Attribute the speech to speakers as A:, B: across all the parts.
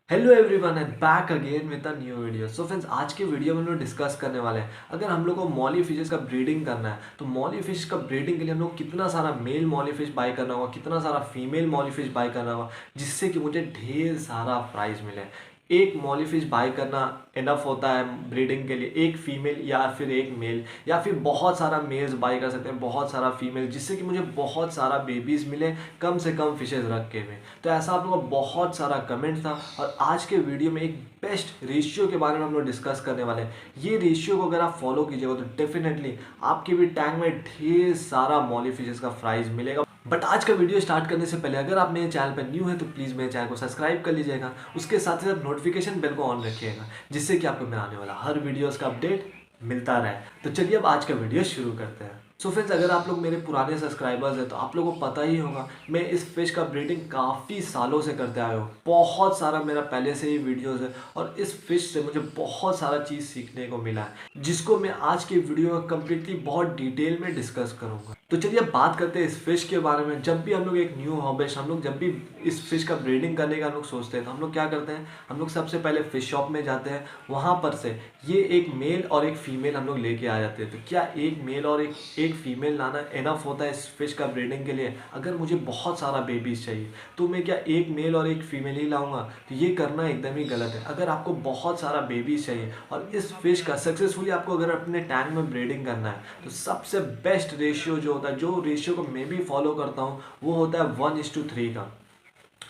A: Hello everyone and back again with a new video. So friends, आज के video में हम लोग डिस्कस करने वाले हैं, अगर हम लोग को मॉली फिशेस का ब्रीडिंग करना है तो मॉली फिश का ब्रीडिंग के लिए हम लोग कितना सारा मेल मॉली फिश बाय करना होगा, कितना सारा फीमेल मॉली फिश बाय करना होगा, जिससे कि मुझे ढेर सारा प्राइस मिले। एक मॉली फिश बाय करना इनफ होता है ब्रीडिंग के लिए, एक फीमेल या फिर एक मेल, या फिर बहुत सारा मेल्स बाय कर सकते हैं, बहुत सारा फीमेल, जिससे कि मुझे बहुत सारा बेबीज मिले कम से कम फिशेज रख के में। तो ऐसा आप लोगों का बहुत सारा कमेंट था और आज के वीडियो में एक बेस्ट रेशियो के बारे में हम लोग डिस्कस करने वाले हैं। ये रेशियो को अगर आप फॉलो कीजिएगा तो डेफिनेटली आपके भी टैंक में ढेर सारा मॉली फिशेस का प्राइस मिलेगा। बट आज का वीडियो स्टार्ट करने से पहले अगर आप मेरे चैनल पर न्यू है तो प्लीज़ मेरे चैनल को सब्सक्राइब कर लीजिएगा, उसके साथ ही साथ नोटिफिकेशन बेल को ऑन रखिएगा, जिससे कि आपको मेरा आने वाला हर वीडियोस का अपडेट मिलता रहे। तो चलिए अब आज का वीडियो शुरू करते हैं। सो फ्रेंड्स, अगर आप लोग मेरे पुराने सब्सक्राइबर्स हैं तो आप लोगों को पता ही होगा मैं इस फिश का ब्रीडिंग काफ़ी सालों से करते आया हूँ। बहुत सारा मेरा पहले से ही वीडियोस है और इस फिश से मुझे बहुत सारा चीज़ सीखने को मिला है, जिसको मैं आज के वीडियो में कम्प्लीटली बहुत डिटेल में डिस्कस करूँगा। तो चलिए अब बात करते हैं इस फिश के बारे में। जब भी हम लोग एक न्यू हॉबीज, हम लोग जब भी इस फिश का ब्रीडिंग करने का हम लोग सोचते हैं तो हम लोग क्या करते हैं, हम लोग सबसे पहले फिश शॉप में जाते हैं, वहाँ पर से ये एक मेल और एक फीमेल हम लोग लेके आ जाते हैं। तो क्या एक मेल और एक फीमेल लाना इनफ होता है इस फिश का ब्रीडिंग के लिए? अगर मुझे बहुत सारा बेबीज चाहिए तो मैं क्या एक मेल और एक फीमेल ही लाऊंगा? तो ये करना एकदम ही गलत है। अगर आपको बहुत सारा बेबीज चाहिए और इस फिश का सक्सेसफुली आपको अगर अपने टैंक में ब्रीडिंग करना है तो सबसे बेस्ट रेशियो जो होता है, जो रेशियो को मैं भी फॉलो करता हूँ, वो होता है 1:3 का।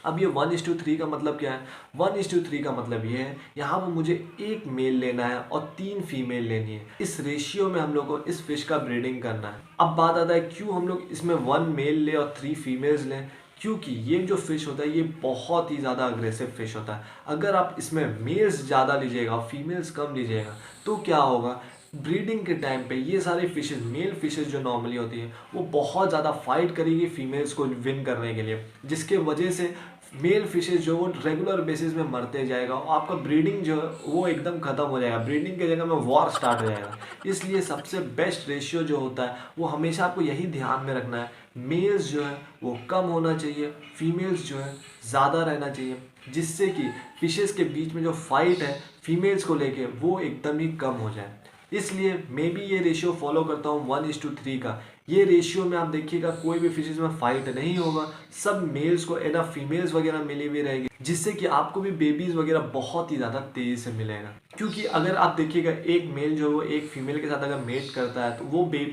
A: अब ये 1:3 का मतलब क्या है? 1:3 का मतलब ये है, यहाँ पर मुझे एक मेल लेना है और 3 फीमेल लेनी है। इस रेशियो में हम लोग को इस फिश का ब्रीडिंग करना है। अब बात आता है क्यों हम लोग इसमें 1 मेल ले और 3 फीमेल्स लें। क्योंकि ये जो फिश होता है ये बहुत ही ज़्यादा अग्रेसिव फिश होता है। अगर आप इसमें मेल्स ज़्यादा लीजिएगा और फीमेल्स कम लीजिएगा तो क्या होगा, ब्रीडिंग के टाइम पे ये सारी फिशेज, मेल फिशेज जो नॉर्मली होती है, वो बहुत ज़्यादा फाइट करेगी फीमेल्स को विन करने के लिए, जिसके वजह से मेल फिशेज जो वो रेगुलर बेसिस में मरते जाएगा और आपका ब्रीडिंग जो है वो एकदम ख़त्म हो जाएगा। ब्रीडिंग की जगह में वॉर स्टार्ट हो जाएगा। इसलिए सबसे बेस्ट रेशियो जो होता है वो हमेशा आपको यही ध्यान में रखना है, मेल्स जो है वो कम होना चाहिए, फीमेल्स जो है ज़्यादा रहना चाहिए, जिससे कि फिशेस के बीच में जो फाइट है फीमेल्स को लेके वो एकदम ही कम हो जाए। इसलिए मैं भी ये रेशियो फॉलो करता हूँ 1:3 का। ये रेशियो में आप देखिएगा कोई भी फिशेज में फाइट नहीं होगा, सब मेल्स को एनफ फीमेल्स वगैरह मिली हुई रहेगी, जिससे कि आपको भी बेबीज वगैरह बहुत ही ज़्यादा तेज़ी से मिलेगा। क्योंकि अगर आप देखिएगा एक मेल जो है वो एक फीमेल के साथ अगर मेट करता है तो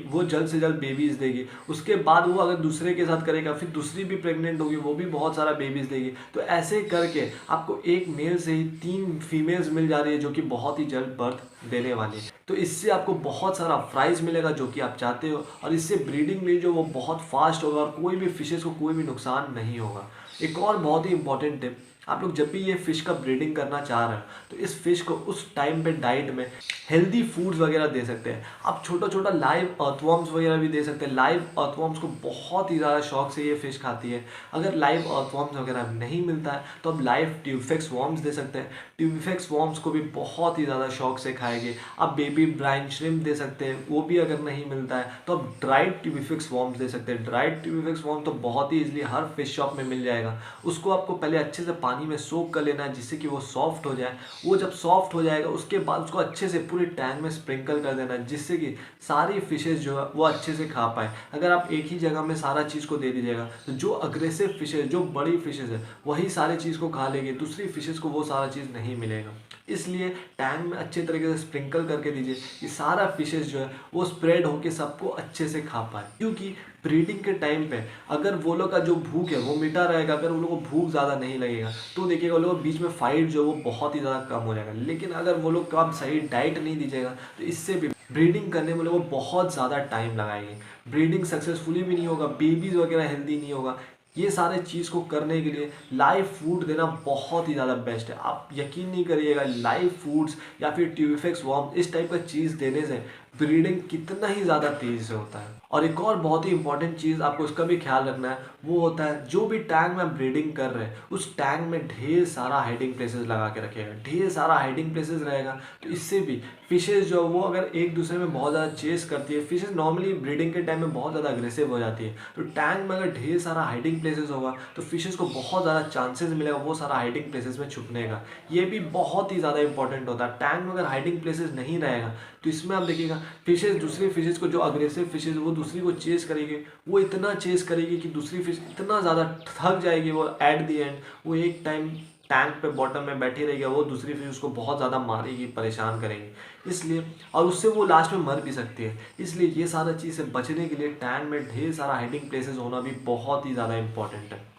A: वो जल्द से जल्द बेबीज देगी। उसके बाद वो अगर दूसरे के साथ करेगा फिर दूसरी भी प्रेग्नेंट होगी, वो भी बहुत सारा बेबीज देगी। तो ऐसे करके आपको एक मेल से ही 3 फीमेल्स मिल जा रही है, जो कि बहुत ही जल्द बर्थ देने वाली है। तो इससे आपको बहुत सारा प्राइस मिलेगा जो कि आप चाहते हो, और इससे ब्रीडिंग में जो वो बहुत फास्ट होगा और कोई भी फिशेस को कोई भी नुकसान नहीं होगा। एक और बहुत ही इंपॉर्टेंट टिप, आप लोग जब भी ये फिश का ब्रीडिंग करना चाह रहे हो तो इस फिश को उस टाइम पे डाइट में हेल्दी फूड्स वगैरह दे सकते हैं। आप छोटा छोटा लाइव अर्थवर्म्स वगैरह भी दे सकते हैं। लाइव अर्थवर्म्स को बहुत ही ज़्यादा शौक से ये फिश खाती है। अगर लाइव अर्थवर्म्स वगैरह नहीं मिलता है तो आप लाइव ट्यूबफिक्स वर्म्स दे सकते हैं। ट्यूबफिक्स वर्म्स को भी बहुत ही ज़्यादा शौक से खाएंगे। आप बेबी ब्राइन श्रिम्प दे सकते हैं, वो भी अगर नहीं मिलता है तो आप ड्राइड ट्यूबफिक्स वर्म्स दे सकते हैं। ड्राइड ट्यूबफिक्स वर्म तो बहुत ही ईजिली हर फिश शॉप में मिल जाएगा। उसको आपको पहले अच्छे से पानी में सोक कर लेना है, जिससे कि वो सॉफ्ट हो जाए। वो जब सॉफ्ट हो जाएगा उसके बाद उसको अच्छे से पूरे टैंक में स्प्रिंकल कर देना है, जिससे कि सारी फिशेज जो है वो अच्छे से खा पाए। अगर आप एक ही जगह में सारा चीज़ को दे दीजिएगा तो जो अग्रेसिव फिशेज, जो बड़ी फिशेज है, वही सारी चीज़ को खा लेगी, दूसरी फिशेज को वो सारा चीज़ नहीं मिलेगा। इसलिए टैंक में अच्छे तरीके से स्प्रिंकल करके दीजिए कि सारा फिशेज जो है वो स्प्रेड होके सबको अच्छे से खा पाए। क्योंकि ब्रीडिंग के टाइम पे अगर वो लोग का जो भूख है वो मिटा रहेगा, अगर वो लोग को भूख ज़्यादा नहीं लगेगा तो देखिएगा वो लोग बीच में फाइट जो वो बहुत ही ज़्यादा कम हो जाएगा। लेकिन अगर वो लोग को आप सही डाइट नहीं दीजिएगा तो इससे भी ब्रीडिंग करने में लोग बहुत ज़्यादा टाइम लगाएंगे, ब्रीडिंग सक्सेसफुली भी नहीं होगा, बेबीज़ वगैरह हेल्दी नहीं होगा। ये सारे चीज़ को करने के लिए लाइव फूड देना बहुत ही ज़्यादा बेस्ट है। आप यकीन नहीं करिएगा, लाइव फूड्स या फिर ट्यूबफिक्स वर्म इस टाइप का चीज़ देने से ब्रीडिंग कितना ही ज़्यादा तेज़ी से होता है। और एक और बहुत ही इंपॉर्टेंट चीज़ आपको उसका भी ख्याल रखना है, वो होता है जो भी टैंक में ब्रीडिंग कर रहे हैं उस टैंक में ढेर सारा हाइडिंग प्लेसेस लगा के रखेगा। ढेर सारा हाइडिंग प्लेसेस रहेगा तो इससे भी फिशेज़ जो वो अगर एक दूसरे में बहुत ज़्यादा चेस करती है, फिशेज़ नॉर्मली ब्रीडिंग के टाइम में बहुत ज़्यादा अग्रेसिव हो जाती है, तो टैंक में अगर ढेर सारा हाइडिंग प्लेसेस होगा तो फिशेज़ को बहुत ज़्यादा चांसेस मिलेगा वो सारा हाइडिंग प्लेसेस में छुपने का। ये भी बहुत ही ज़्यादा इंपॉर्टेंट होता है। टैंक में अगर हाइडिंग प्लेसेस नहीं रहेगा तो इसमें आप देखिएगा फिशेज़ दूसरी फिशेज़ को, जो अग्रेसिव फिशेज़ वो दूसरी को चेस करेगी, वो इतना चेस करेगी कि दूसरी फिश इतना ज़्यादा थक जाएगी, वो एट द एंड वो एक टाइम टैंक पे बॉटम में बैठी रहेगी, वो दूसरी फिश उसको बहुत ज़्यादा मारेगी, परेशान करेंगी। इसलिए और उससे वो लास्ट में मर भी सकती है। इसलिए ये सारा चीज़ से बचने के लिए टैंक में ढेर सारा हाइडिंग प्लेसेस होना भी बहुत ही ज़्यादा इंपॉर्टेंट है।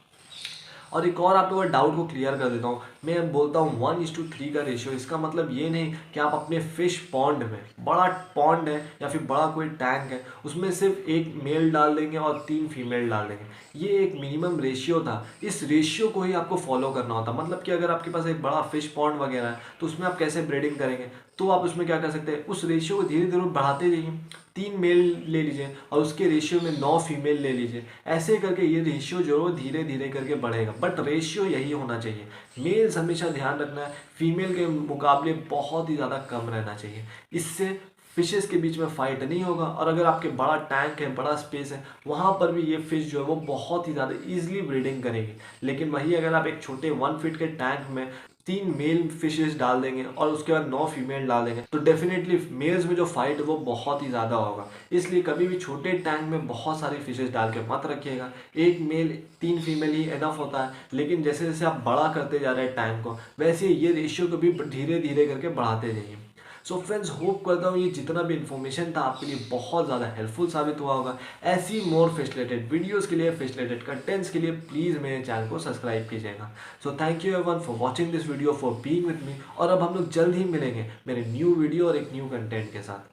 A: और एक और आप लोगों का डाउट को क्लियर कर देता हूँ। मैं बोलता हूँ 1:3 का रेशियो, इसका मतलब ये नहीं कि आप अपने फिश पॉन्ड में, बड़ा पॉन्ड है या फिर बड़ा कोई टैंक है, उसमें सिर्फ एक मेल डाल देंगे और 3 फीमेल डाल देंगे। ये एक मिनिमम रेशियो था, इस रेशियो को ही आपको फॉलो करना होता। मतलब कि अगर आपके पास एक बड़ा फिश पॉन्ड वगैरह है तो उसमें आप कैसे ब्रीडिंग करेंगे, तो आप उसमें क्या कर सकते हैं, उस रेशियो को धीरे धीरे बढ़ाते जाइए। 3 मेल ले लीजिए और उसके रेशियो में 9 फीमेल ले लीजिए। ऐसे करके ये रेशियो जो है वो धीरे धीरे करके बढ़ेगा, बट रेशियो यही होना चाहिए। मेल्स हमेशा ध्यान रखना है फीमेल के मुकाबले बहुत ही ज़्यादा कम रहना चाहिए। इससे फिशेस के बीच में फाइट नहीं होगा। और अगर आपके बड़ा टैंक है, बड़ा स्पेस है, वहाँ पर भी ये फिश जो है वो बहुत ही ज़्यादा ईजिली ब्रीडिंग करेगी। लेकिन वही अगर आप एक छोटे 1 फीट के टैंक में 3 मेल फिशेस डाल देंगे और उसके बाद 9 फीमेल डाल देंगे तो डेफिनेटली मेल्स में जो फाइट है वो बहुत ही ज़्यादा होगा। इसलिए कभी भी छोटे टैंक में बहुत सारी फिशेस डाल के मत रखिएगा। एक मेल 3 फीमेल ही एनफ होता है। लेकिन जैसे जैसे आप बड़ा करते जा रहे हैं टैंक को, वैसे ये रेशियो को भी धीरे धीरे करके बढ़ाते जाइए। सो फ्रेंड्स, होप करता हूँ ये जितना भी इन्फॉर्मेशन था आपके लिए बहुत ज़्यादा हेल्पफुल साबित हुआ होगा। ऐसी मोर फिश रिलेटेड वीडियोज़ के लिए, फिश रिलेटेड कंटेंट्स के लिए प्लीज़ मेरे चैनल को सब्सक्राइब कीजिएगा। So thank you everyone for watching this video, for being with me. और अब हम लोग जल्द ही मिलेंगे मेरे न्यू वीडियो और एक न्यू कंटेंट के साथ।